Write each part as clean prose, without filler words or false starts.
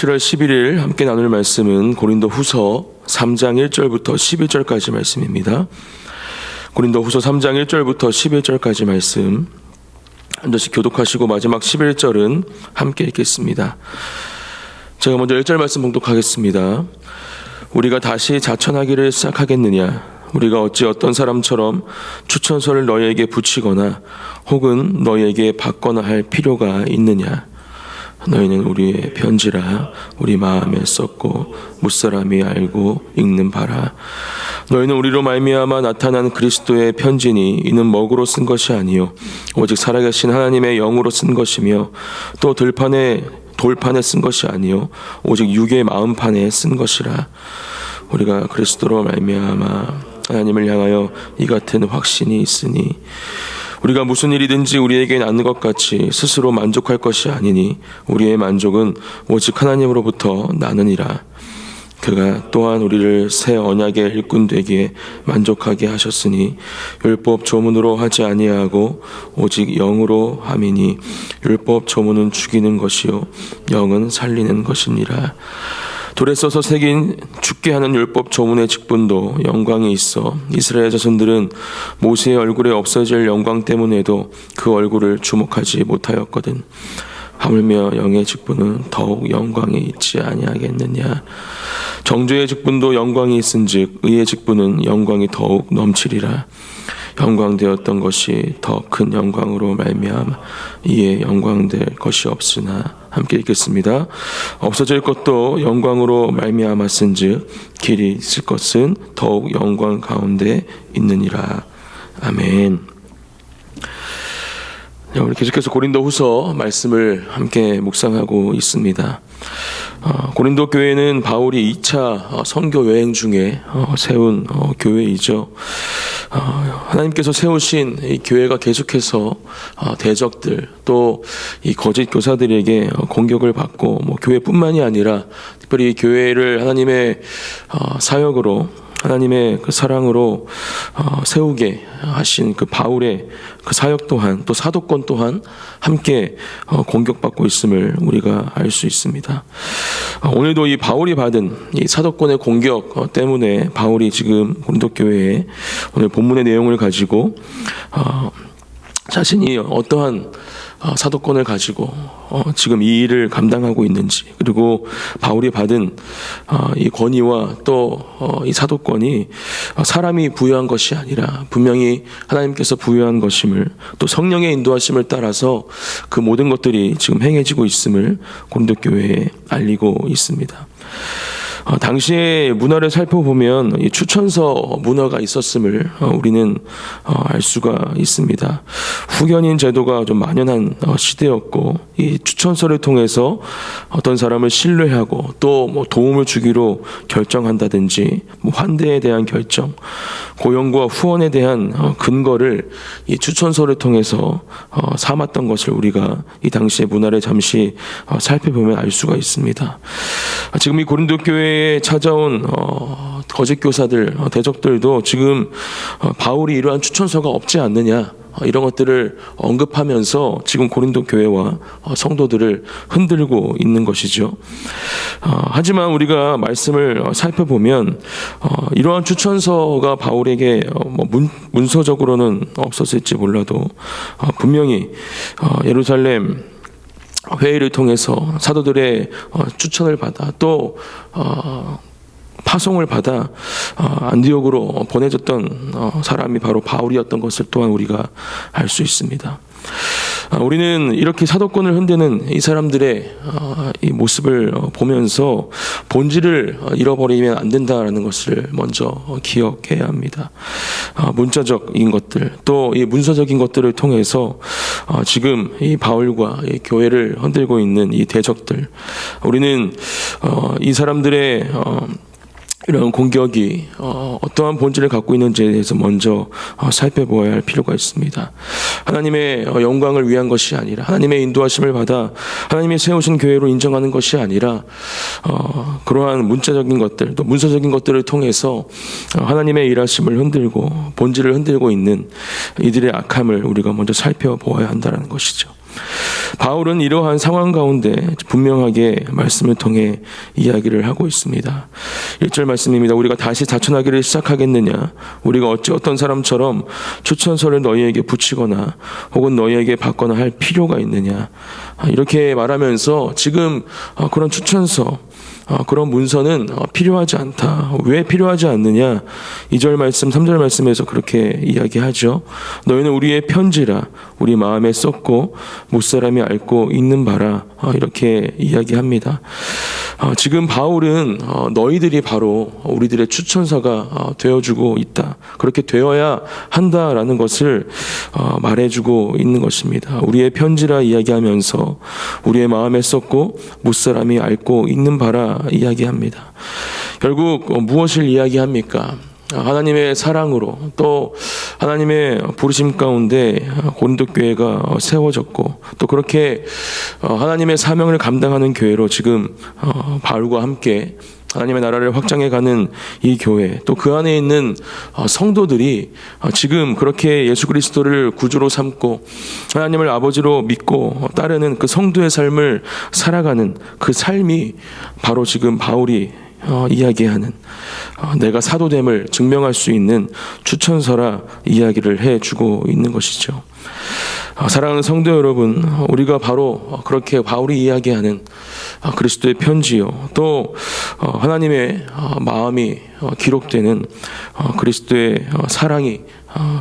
7월 11일 함께 나눌 말씀은 고린도후서 3장 1절부터 11절까지 말씀입니다. 고린도후서 3장 1절부터 11절까지 말씀 한 절씩 교독하시고 마지막 11절은 함께 읽겠습니다. 제가 먼저 1절 말씀 봉독하겠습니다. 우리가 다시 자천하기를 시작하겠느냐? 우리가 어찌 어떤 사람처럼 추천서를 너희에게 붙이거나 혹은 너희에게 받거나 할 필요가 있느냐? 너희는 우리의 편지라 우리 마음에 썼고 무사람이 알고 읽는 바라. 너희는 우리로 말미암아 나타난 그리스도의 편지니 이는 먹으로 쓴 것이 아니요 오직 살아계신 하나님의 영으로 쓴 것이며 또 돌판에 쓴 것이 아니요 오직 육의 마음판에 쓴 것이라. 우리가 그리스도로 말미암아 하나님을 향하여 이 같은 확신이 있으니 우리가 무슨 일이든지 우리에게 나는 것 같이 스스로 만족할 것이 아니니 우리의 만족은 오직 하나님으로부터 나느니라. 그가 또한 우리를 새 언약의 일꾼 되기에 만족하게 하셨으니 율법 조문으로 하지 아니하고 오직 영으로 함이니 율법 조문은 죽이는 것이요 영은 살리는 것이니라. 돌에 써서 새긴 죽게 하는 율법 조문의 직분도 영광이 있어 이스라엘 자손들은 모세의 얼굴에 없어질 영광 때문에도 그 얼굴을 주목하지 못하였거든. 하물며 영의 직분은 더욱 영광이 있지 아니하겠느냐? 정죄의 직분도 영광이 있은즉 의의 직분은 영광이 더욱 넘치리라. 영광되었던 것이 더 큰 영광으로 말미암아 이에 영광될 것이 없으나. 함께 읽겠습니다. 없어질 것도 영광으로 말미암았은즉 길이 있을 것은 더욱 영광 가운데 있느니라. 아멘. 우리 계속해서 고린도후서 말씀을 함께 묵상하고 있습니다. 고린도 교회는 바울이 2차 선교 여행 중에 세운 교회이죠. 하나님께서 세우신 이 교회가 계속해서 대적들 또 이 거짓 교사들에게 공격을 받고 교회뿐만이 아니라 특별히 이 교회를 하나님의 사역으로 하나님의 그 사랑으로 세우게 하신 그 바울의 그 사역 또한 또 사도권 또한 함께 공격받고 있음을 우리가 알 수 있습니다. 오늘도 이 바울이 받은 이 사도권의 공격 때문에 바울이 지금 고린도 교회에 오늘 본문의 내용을 가지고 자신이 어떠한 사도권을 가지고 지금 이 일을 감당하고 있는지, 그리고 바울이 받은 이 권위와 또 이 사도권이 사람이 부여한 것이 아니라 분명히 하나님께서 부여한 것임을, 또 성령의 인도하심을 따라서 그 모든 것들이 지금 행해지고 있음을 고린도 교회에 알리고 있습니다. 당시의 문화를 살펴보면 이 추천서 문화가 있었음을 우리는 알 수가 있습니다. 후견인 제도가 좀 만연한 시대였고, 이 추천서를 통해서 어떤 사람을 신뢰하고 또 도움을 주기로 결정한다든지 환대에 대한 결정, 고용과 후원에 대한 근거를 이 추천서를 통해서 삼았던 것을 우리가 이 당시의 문화를 잠시 살펴보면 알 수가 있습니다. 지금 이 고린도 교회에 찾아온 거짓 교사들, 대적들도 지금 바울이 이러한 추천서가 없지 않느냐, 이런 것들을 언급하면서 지금 고린도 교회와 성도들을 흔들고 있는 것이죠. 하지만 우리가 말씀을 살펴보면 이러한 추천서가 바울에게 문서적으로는 없었을지 몰라도 분명히 예루살렘 회의를 통해서 사도들의 추천을 받아 또 파송을 받아 안디옥으로 보내졌던 사람이 바로 바울이었던 것을 또한 우리가 알 수 있습니다. 우리는 이렇게 사도권을 흔드는 이 사람들의 이 모습을 보면서 본질을 잃어버리면 안 된다라는 것을 먼저 기억해야 합니다. 문자적인 것들, 또 이 문서적인 것들을 통해서 지금 이 바울과 이 교회를 흔들고 있는 이 대적들, 우리는 이 사람들의 이런 공격이 어떠한 본질을 갖고 있는지에 대해서 먼저 살펴보아야 할 필요가 있습니다. 하나님의 영광을 위한 것이 아니라, 하나님의 인도하심을 받아 하나님이 세우신 교회로 인정하는 것이 아니라 그러한 문자적인 것들, 또 문서적인 것들을 통해서 하나님의 일하심을 흔들고 본질을 흔들고 있는 이들의 악함을 우리가 먼저 살펴보아야 한다는 것이죠. 바울은 이러한 상황 가운데 분명하게 말씀을 통해 이야기를 하고 있습니다. 1절 말씀입니다. 우리가 다시 자천하기를 시작하겠느냐? 우리가 어찌 어떤 사람처럼 추천서를 너희에게 붙이거나 혹은 너희에게 받거나 할 필요가 있느냐? 이렇게 말하면서 지금 그런 추천서, 그런 문서는 필요하지 않다. 왜 필요하지 않느냐? 2절 말씀, 3절 말씀에서 그렇게 이야기하죠. 너희는 우리의 편지라 우리 마음에 썼고 무사람이 앓고 있는 바라. 이렇게 이야기합니다. 지금 바울은 너희들이 바로 우리들의 추천서가 되어주고 있다. 그렇게 되어야 한다라는 것을 말해주고 있는 것입니다. 우리의 편지라 이야기하면서 우리의 마음에 썼고 무사람이 앓고 있는 바라 이야기합니다. 결국 무엇을 이야기합니까? 하나님의 사랑으로 또 하나님의 부르심 가운데 고린도 교회가 세워졌고 또 그렇게 하나님의 사명을 감당하는 교회로 지금 바울과 함께 하나님의 나라를 확장해가는 이 교회, 또 그 안에 있는 성도들이 지금 그렇게 예수 그리스도를 구주로 삼고 하나님을 아버지로 믿고 따르는 그 성도의 삶을 살아가는 그 삶이 바로 지금 바울이 이야기하는 내가 사도됨을 증명할 수 있는 추천서라 이야기를 해주고 있는 것이죠. 사랑하는 성도 여러분, 우리가 바로 그렇게 바울이 이야기하는 그리스도의 편지요, 또 하나님의 마음이 기록되는 그리스도의 사랑이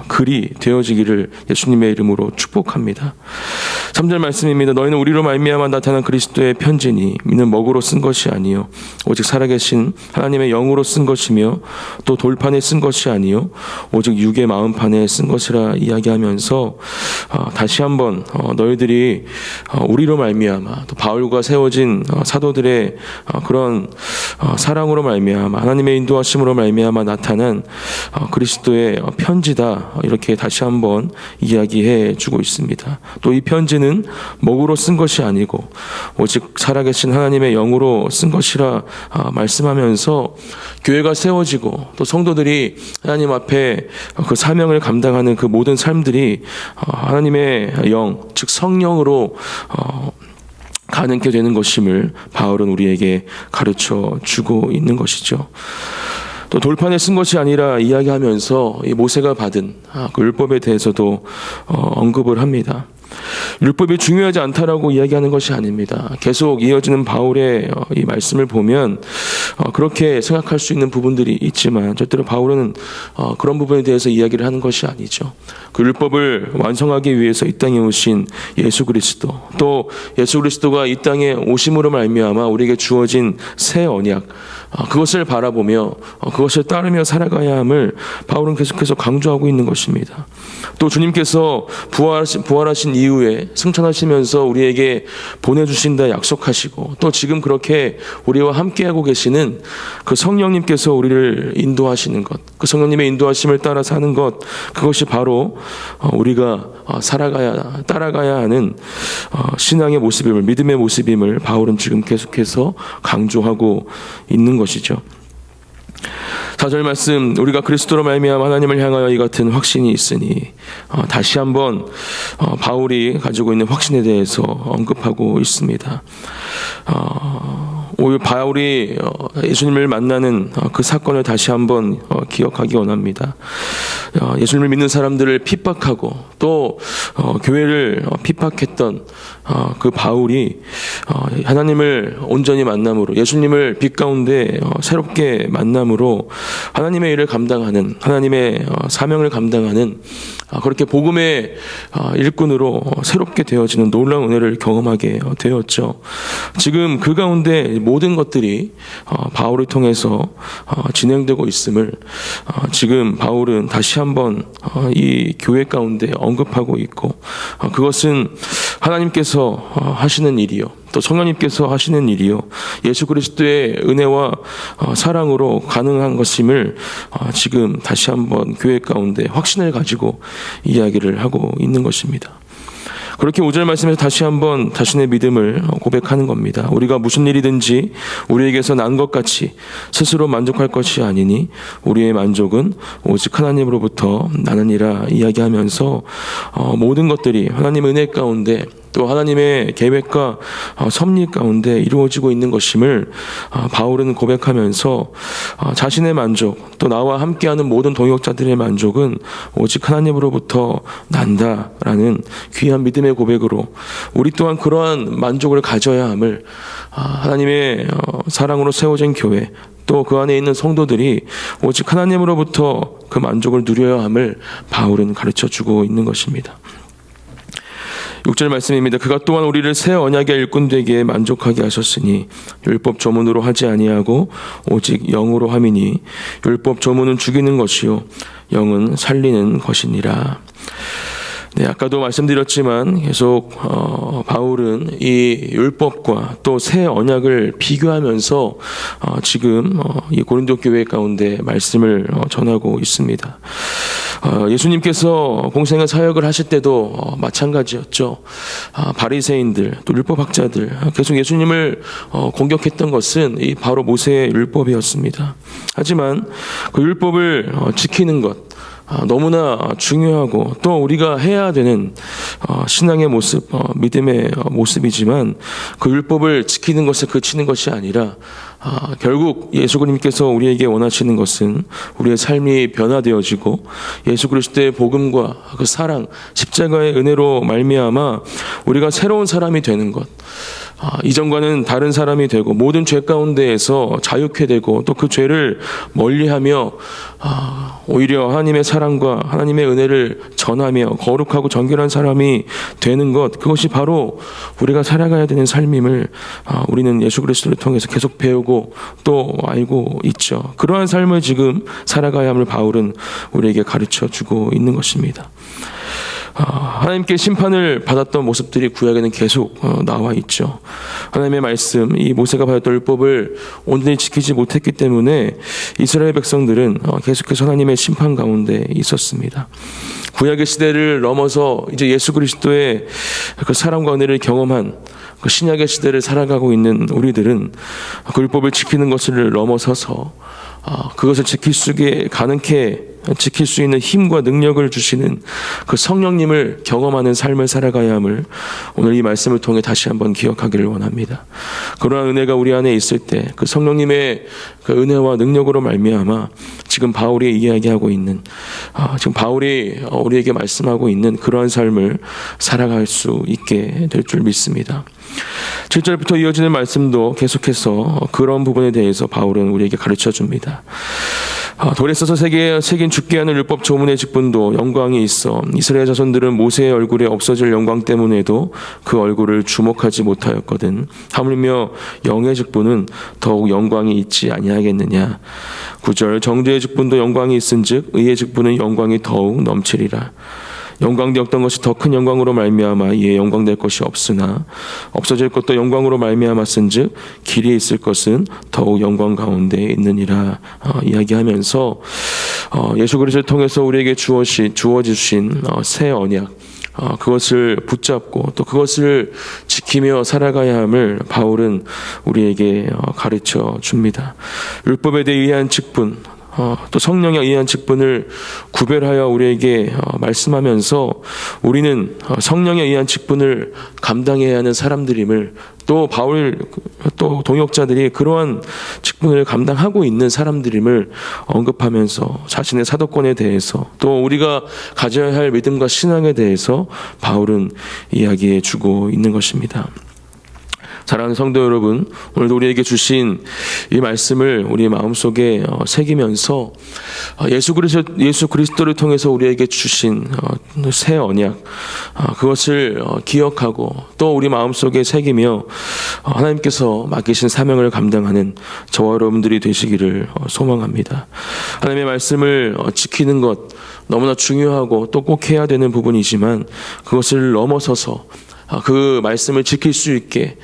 글이 되어지기를 예수님의 이름으로 축복합니다. 3절 말씀입니다. 너희는 우리로 말미암아 나타난 그리스도의 편지니 이는 먹으로 쓴 것이 아니요 오직 살아계신 하나님의 영으로 쓴 것이며 또 돌판에 쓴 것이 아니요 오직 육의 마음판에 쓴 것이라 이야기하면서 다시 한번 너희들이 우리로 말미암아 또 바울과 세워진 사도들의 그런 사랑으로 말미암아 하나님의 인도하심으로 말미암아 나타난 그리스도의 편지다, 이렇게 다시 한번 이야기해 주고 있습니다. 또 이 편지는 먹으로 쓴 것이 아니고 오직 살아계신 하나님의 영으로 쓴 것이라 말씀하면서 교회가 세워지고 또 성도들이 하나님 앞에 그 사명을 감당하는 그 모든 삶들이 하나님의 영, 즉 성령으로 가능케 되는 것임을 바울은 우리에게 가르쳐 주고 있는 것이죠. 또 돌판에 쓴 것이 아니라 이야기하면서 이 모세가 받은 그 율법에 대해서도 언급을 합니다. 율법이 중요하지 않다라고 이야기하는 것이 아닙니다. 계속 이어지는 바울의 이 말씀을 보면 그렇게 생각할 수 있는 부분들이 있지만 절대로 바울은 그런 부분에 대해서 이야기를 하는 것이 아니죠. 그 율법을 완성하기 위해서 이 땅에 오신 예수 그리스도, 또 예수 그리스도가 이 땅에 오심으로 말미암아 우리에게 주어진 새 언약, 그것을 바라보며 그것을 따르며 살아가야 함을 바울은 계속해서 강조하고 있는 것입니다. 또 주님께서 부활하신 이후에 승천하시면서 우리에게 보내주신다 약속하시고 또 지금 그렇게 우리와 함께하고 계시는 그 성령님께서 우리를 인도하시는 것, 그 성령님의 인도하심을 따라 사는 것, 그것이 바로 우리가 따라가야 하는 신앙의 모습임을, 믿음의 모습임을 바울은 지금 계속해서 강조하고 있는 것이죠. 4절 말씀, 우리가 그리스도로 말미암아 하나님을 향하여 이 같은 확신이 있으니, 다시 한번 바울이 가지고 있는 확신에 대해서 언급하고 있습니다. 오늘 바울이 예수님을 만나는 그 사건을 다시 한번 기억하기 원합니다. 예수님을 믿는 사람들을 핍박하고 또 교회를 핍박했던 그 바울이 하나님을 온전히 만남으로, 예수님을 빛 가운데 새롭게 만남으로 하나님의 일을 감당하는, 하나님의 사명을 감당하는 그렇게 복음의 일꾼으로 새롭게 되어지는 놀라운 은혜를 경험하게 되었죠. 지금 그 가운데 모든 것들이 바울을 통해서 진행되고 있음을 지금 바울은 다시 한번 이 교회 가운데 언급하고 있고, 그것은 하나님께서 하시는 일이요, 또 성령님께서 하시는 일이요, 예수 그리스도의 은혜와 사랑으로 가능한 것임을 지금 다시 한번 교회 가운데 확신을 가지고 이야기를 하고 있는 것입니다. 그렇게 5절 말씀에서 다시 한번 자신의 믿음을 고백하는 겁니다. 우리가 무슨 일이든지 우리에게서 난 것 같이 스스로 만족할 것이 아니니 우리의 만족은 오직 하나님으로부터 나느니라 이야기하면서 모든 것들이 하나님의 은혜 가운데 또 하나님의 계획과 섭리 가운데 이루어지고 있는 것임을 바울은 고백하면서 자신의 만족, 또 나와 함께하는 모든 동역자들의 만족은 오직 하나님으로부터 난다라는 귀한 믿음의 고백으로 우리 또한 그러한 만족을 가져야 함을, 하나님의 사랑으로 세워진 교회, 또 그 안에 있는 성도들이 오직 하나님으로부터 그 만족을 누려야 함을 바울은 가르쳐주고 있는 것입니다. 6절 말씀입니다. 그가 또한 우리를 새 언약의 일꾼 되기에 만족하게 하셨으니 율법 조문으로 하지 아니하고 오직 영으로 함이니 율법 조문은 죽이는 것이요 영은 살리는 것이니라. 네, 아까도 말씀드렸지만 계속 바울은 이 율법과 또 새 언약을 비교하면서 지금 이 고린도 교회 가운데 말씀을 전하고 있습니다. 예수님께서 공생의 사역을 하실 때도 마찬가지였죠. 바리새인들, 또 율법학자들 계속 예수님을 공격했던 것은 이 바로 모세의 율법이었습니다. 하지만 그 율법을 지키는 것 너무나 중요하고 또 우리가 해야 되는 신앙의 모습, 믿음의 모습이지만 그 율법을 지키는 것에 그치는 것이 아니라 결국 예수 그리스도께서 우리에게 원하시는 것은 우리의 삶이 변화되어지고 예수 그리스도의 복음과 그 사랑, 십자가의 은혜로 말미암아 우리가 새로운 사람이 되는 것, 이전과는 다른 사람이 되고 모든 죄 가운데에서 자유케 되고 또 그 죄를 멀리하며 오히려 하나님의 사랑과 하나님의 은혜를 전하며 거룩하고 정결한 사람이 되는 것, 그것이 바로 우리가 살아가야 되는 삶임을 우리는 예수 그리스도를 통해서 계속 배우고 또 알고 있죠. 그러한 삶을 지금 살아가야 함을 바울은 우리에게 가르쳐주고 있는 것입니다. 하나님께 심판을 받았던 모습들이 구약에는 계속 나와 있죠. 하나님의 말씀, 이 모세가 받았던 율법을 온전히 지키지 못했기 때문에 이스라엘 백성들은 계속해서 하나님의 심판 가운데 있었습니다. 구약의 시대를 넘어서 이제 예수 그리스도의 그 사랑과 은혜를 경험한 그 신약의 시대를 살아가고 있는 우리들은 그 율법을 지키는 것을 넘어서서 그것을 지킬 수 있는 힘과 능력을 주시는 그 성령님을 경험하는 삶을 살아가야 함을 오늘 이 말씀을 통해 다시 한번 기억하기를 원합니다. 그러한 은혜가 우리 안에 있을 때 그 성령님의 그 은혜와 능력으로 말미암아 지금 바울이 이야기하고 있는 지금 바울이 우리에게 말씀하고 있는 그러한 삶을 살아갈 수 있게 될 줄 믿습니다. 7절부터 이어지는 말씀도 계속해서 그런 부분에 대해서 바울은 우리에게 가르쳐 줍니다. 돌에 써서 새긴 죽게 하는 율법 조문의 직분도 영광이 있어 이스라엘 자손들은 모세의 얼굴에 없어질 영광 때문에도 그 얼굴을 주목하지 못하였거든. 하물며 영의 직분은 더욱 영광이 있지 아니하겠느냐. 9절 정죄의 직분도 영광이 있은즉 의의 직분은 영광이 더욱 넘치리라. 영광되었던 것이 더 큰 영광으로 말미암아 이에 영광될 것이 없으나 없어질 것도 영광으로 말미암았은즉 길이 있을 것은 더욱 영광 가운데 있느니라. 이야기하면서 예수 그리스도를 통해서 우리에게 주어주신 새 언약, 그것을 붙잡고 또 그것을 지키며 살아가야 함을 바울은 우리에게 가르쳐 줍니다. 율법에 대한 직분, 또 성령에 의한 직분을 구별하여 우리에게 말씀하면서 우리는 성령에 의한 직분을 감당해야 하는 사람들임을, 또 바울 또 동역자들이 그러한 직분을 감당하고 있는 사람들임을 언급하면서 자신의 사도권에 대해서 또 우리가 가져야 할 믿음과 신앙에 대해서 바울은 이야기해 주고 있는 것입니다. 사랑하는 성도 여러분, 오늘도 우리에게 주신 이 말씀을 우리 마음속에 새기면서 예수 그리스도를 통해서 우리에게 주신 새 언약, 그것을 기억하고 또 우리 마음속에 새기며 하나님께서 맡기신 사명을 감당하는 저와 여러분들이 되시기를 소망합니다. 하나님의 말씀을 지키는 것 너무나 중요하고 또 꼭 해야 되는 부분이지만 그것을 넘어서서 그 말씀을 지킬 수 있게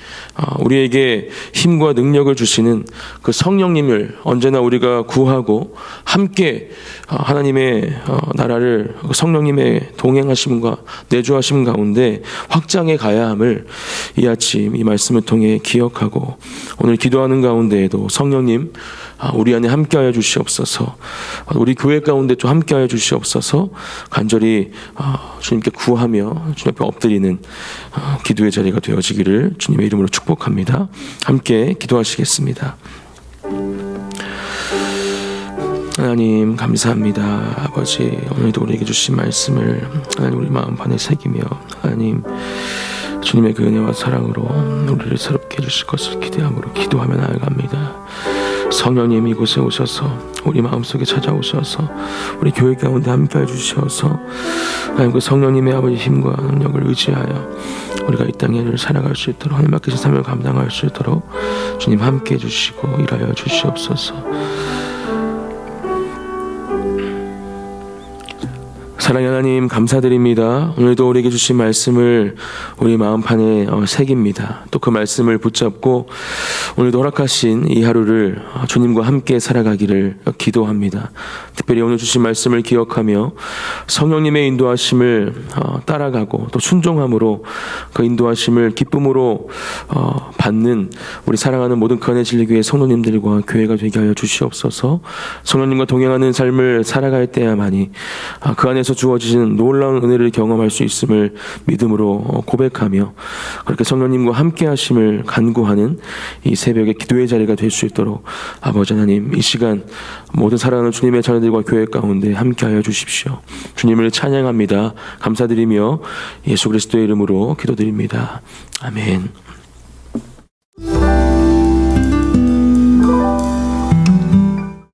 우리에게 힘과 능력을 주시는 그 성령님을 언제나 우리가 구하고 함께 하나님의 나라를 성령님의 동행하심과 내주하심 가운데 확장해 가야 함을 이 아침 이 말씀을 통해 기억하고 오늘 기도하는 가운데에도 성령님 우리 안에 함께하여 주시옵소서. 우리 교회 가운데 좀 함께하여 주시옵소서. 간절히 주님께 구하며 주님 앞에 엎드리는 기도의 자리가 되어지기를 주님의 이름으로 축복합니다. 함께 기도하시겠습니다. 하나님 감사합니다. 아버지, 오늘도 우리에게 주신 말씀을 하나님 우리 마음판에 새기며 하나님 주님의 그 은혜와 사랑으로 우리를 새롭게 해주실 것을 기대함으로 기도하며 나아갑니다. 성령님 이곳에 오셔서 우리 마음속에 찾아오셔서 우리 교회 가운데 함께 해주셔서 하나님 그 성령님의 아버지 힘과 능력을 의지하여 우리가 이 땅에 살아갈 수 있도록 하나님 맡기신 삶을 감당할 수 있도록 주님 함께 해주시고 일하여 주시옵소서. 사랑의 하나님 감사드립니다. 오늘도 우리에게 주신 말씀을 우리 마음판에 새깁니다. 또 그 말씀을 붙잡고 오늘도 허락하신 이 하루를 주님과 함께 살아가기를 기도합니다. 특별히 오늘 주신 말씀을 기억하며 성령님의 인도하심을 따라가고 또 순종함으로 그 인도하심을 기쁨으로 받는 우리 사랑하는 모든 거룩한 진리교회 성도님들과 교회가 되게 하여 주시옵소서. 성령님과 동행하는 삶을 살아갈 때야만이 그 안에서 주어지는 놀라운 은혜를 경험할 수 있음을 믿음으로 고백하며 그렇게 성령님과 함께 하심을 간구하는 이 새벽의 기도의 자리가 될 수 있도록 아버지 하나님 이 시간 모든 사랑하는 주님의 자녀들과 교회 가운데 함께하여 주십시오. 주님을 찬양합니다. 감사드리며 예수 그리스도의 이름으로 기도드립니다. 아멘.